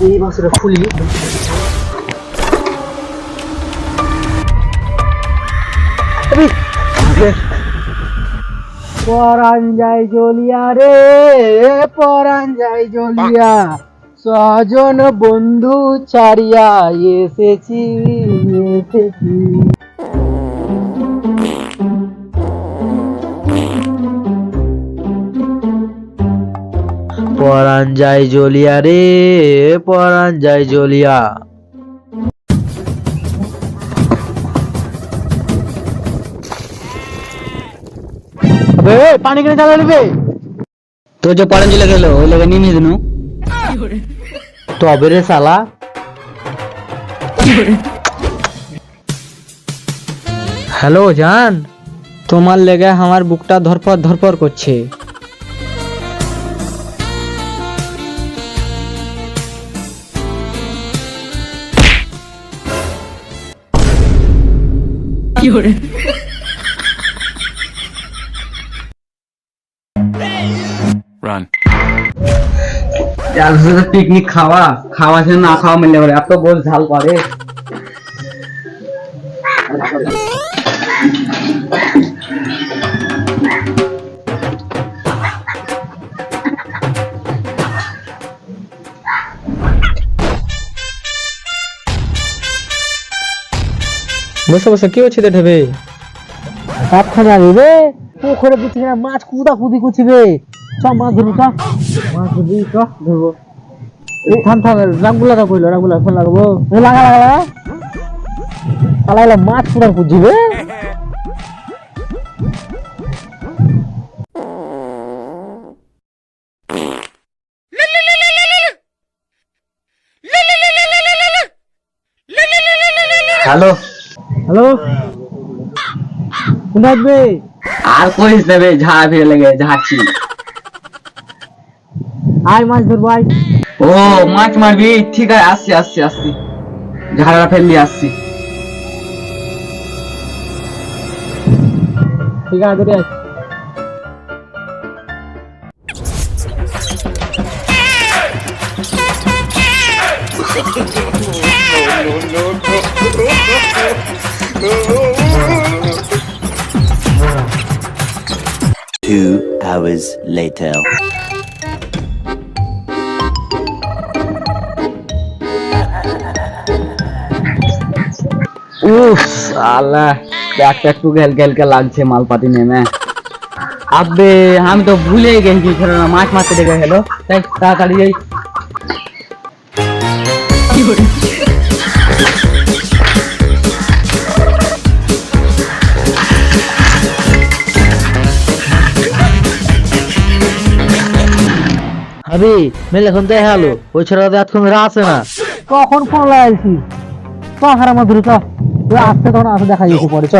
এই মাছটা খুলি। পরান যায় জ্বলিয়া রে, পরান যায় জ্বলিয়া, স্বজন বন্ধু ছাড়িয়া এসেছি এসেছি। পরান যায় জ্বলিয়া রে, পরান যায় জ্বলিয়া। पानी के चालू लेबे तो जो पढ़न जो लगे लो लगे नहीं मिलनु तो अबे रे साला। हेलो जान, তোমার লেগে আমার বুকটা ধরপর ধরপর করছে। Run. यार पिकनिक खावा खावा से ना खावा मिलने वाले अब तो बहुत झाल पड़े। বসে বসে কি হচ্ছে রে ঢেবে? ভাত খানা রে পুকুরে দিচ্ছে না, মাছ কুদা কুদি করছি রে। চ মাছ ধরু, চ মাছ ধরবি, চ ধরবো। থাম থাম, রামগুলা কইলো, রামগুলা ফোন লাগাবো। লাগা লাগা লাগা পালাইলা, মাছ কুদা কুদি রে। हेलो हेलो কোথায় বে? আর কইস দেবে ঝাড়া ফিরে লাগে ঝাড়ছি। আয় মাছ ধরবো আয়। ও মাছ মারবি, ঠিক আছে আসছি আসছি আসছি, ঝাড়া ফেললি আসছি। ঠিক আছে ধরে আয়। Two hours later. उफ साला क्या क्या तू गल गल के लागছে মালপাতি নেমে। আবে আমি তো ভুলে গেছি ছিল না মাছ মারতে দেখে হলো, তাই তাড়াতাড়ি এই কি করে আরে মেলে এখন দেখা হলো ওই ছেলেটা এতক্ষণ আছে না, কখন ফোন লাগাইছি। চ হারা মাধুরী চ, আসতে তখন আসে দেখা যাচ্ছে পরে। চ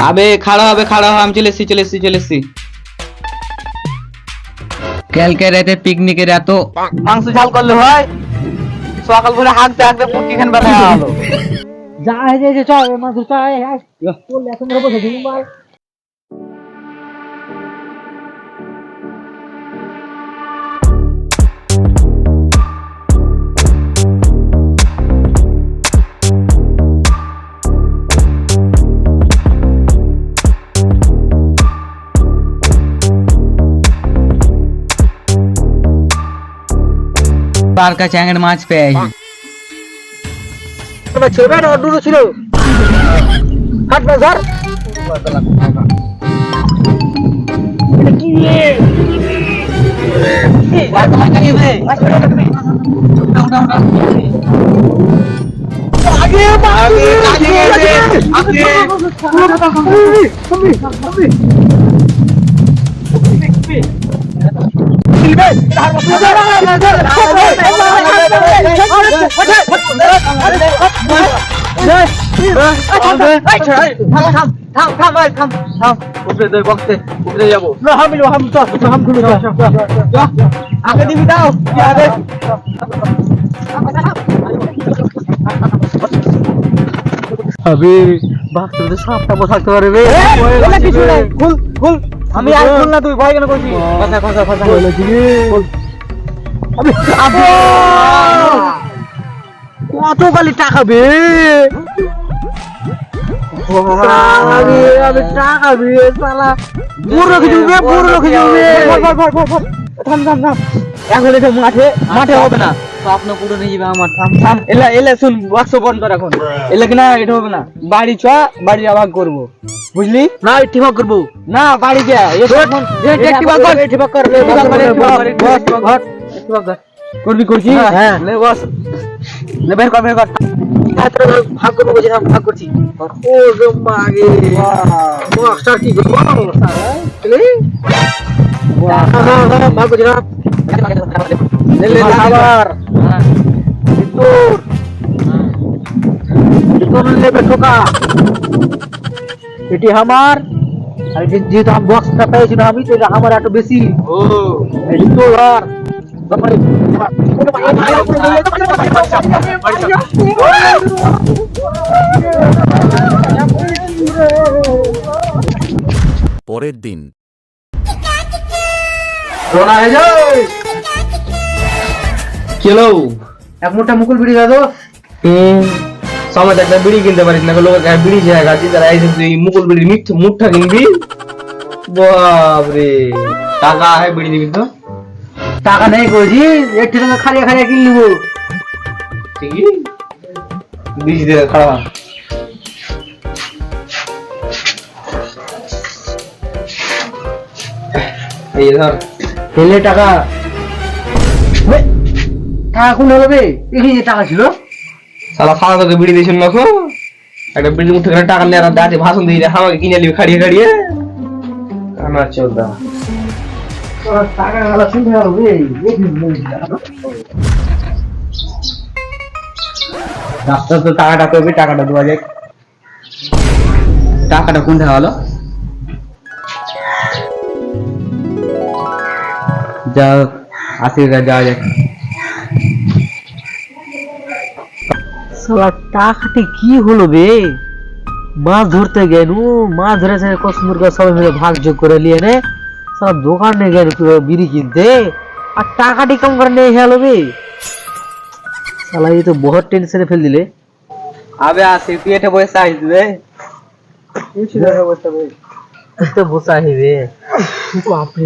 আবে খাড়া হবে খাড়া হবে, আমি চলে এসেছি। কালকে রাতে পিকনিকের এত মাংস ঝাল করলে হয়, সকাল করে হাঁকতে হাঁকতে পুটকি খান বানায় হলো। যা হয়ে চ মাধুরী চ, আয় আয় তোর এখন বসে দিন ভাই। पार का चैंगड़ माछ पे आई ছেড়ে না ডুডু ছিল হাট না ধর। এটা কি রে? এই বাদ লাগা রে আগে সাপটা থাকতে পারে। আমি আর বল না তুই ভয় কেন করছিস কথা কথা কথা বলো জি আবে আবে কত গালি টাকা বে আরে আবে টাকা বে শালা বুড়ো রেখে যাবে বুড়ো রেখে যাবে থাম থাম থাম এখন এটা মাঠে মাঠে হবে না স্বপ্ন পুরো নিয়ে যাবে আমার থাম থাম এলা এলা শুন বাক্স বন্ধ কর এখন এলা কি না এটা হবে না বাড়ি চ বাড়ি আবার করবো বুঝলি না ঠিক করব না বাড়ি যা করবি করছি হ্যাঁ। লে বস লে বের কর ভাগ করবো বুঝি না ভাগ করছি ও মাগে মাস্টার কি করবো ভাগ করছি না আবার তোর নেবে ঠোকা এটি আমার আর যেহেতু আমি বক্সটা পেয়েছিলাম আমি তো এটা আমার একটু বেশি ও এটি তোর আর পরের দিন চলো এক মোটা মুকুল বিড়ি দাদো সময় একটা বিড়ি কিনতে পারিস না লোক বিড়ি জায়গা আছে তারা এই তুই মুকুল বিড়ি মুঠটা কিনবি বাপরে টাকা হয় বিড়ি দিবি তো টাকা নেই কইছি একটু টাকা খারিয়া খারিয়া কিনে নিবো ঠিকই বিশ দিয়ে খারাপ এই ধর ফেলে টাকা টাকা কোন হলো বে এখানে যে টাকা ছিল সালা খাওয়া তোকে বিড়ি দিয়েছিল না খো একটা বিড়ি মুঠে করে টাকা নিয়ে দাঁড়াতে ভাষণ দিয়ে আমাকে কিনে নিবি খাড়িয়ে খাড়িয়ে কানা চোদা টাকা গালা শুনতে হবে ডাক্তার তো টাকাটা করবি টাকাটা দেওয়া যাক টাকাটা কোনটা হলো যা 80,000 যাওয়া যাক সালা টাকাটি কি হলো বে মাছ ধরতে গেল মাছ ধরেছে কসমুরগা সবাই মিলে ভাগ যোগ করে নিয়ে নে সালা দোকানে গেল বিড়ি কিনতে আর টাকাটি কম করে নিয়ে গেল বে সালা এই তো বহুত টেনশনে ফেল দিলে আবে আসি তুই এটা বসে আসবে তো বসা হিবে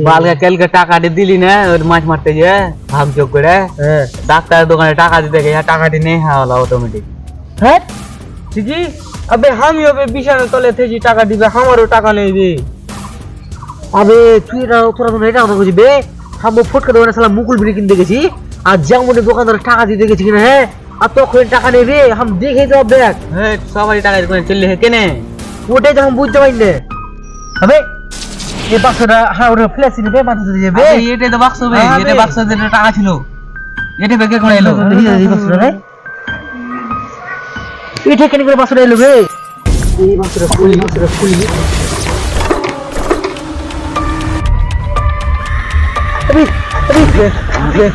বালকা কালকে টাকা দিলি না ওর মাছ মারতে যে ভাগ যোগ করে হ্যাঁ ডাক্তারের দোকানে টাকা দিতে গিয়ে টাকাটি নেই হলো অটোমেটিক হ্যাঁ ঠিকই আবে আমি হবে বিছানা তলে থেকে টাকা দিবে আমারও টাকা নেই রে আবে তুই এটা তোরা তো এটা কথা বুঝবি হামো ফটকে দোকানে সালা মুকুল বিড়ি কিনতে গেছি আর যেমন দোকানদার টাকা দিতে গেছি কিনা হ্যাঁ আর তখন টাকা নেবে হাম দেখে যাও দেখ হ্যাঁ সবাই টাকা করে চললে কেনে ওটাই তো আমি বুঝতে পারি না হবে এই বাক্সটা হ্যাঁ ওটা ফ্ল্যাশ নেবে মাথা দিয়ে যাবে এটা তো বাক্স হবে এটা বাক্স দিয়ে টাকা ছিল এটা বেকে করে এলো এই বাক্সটা রে এটা কেন করে বাক্সটা এলো বে এই বাক্সটা খুলি আরে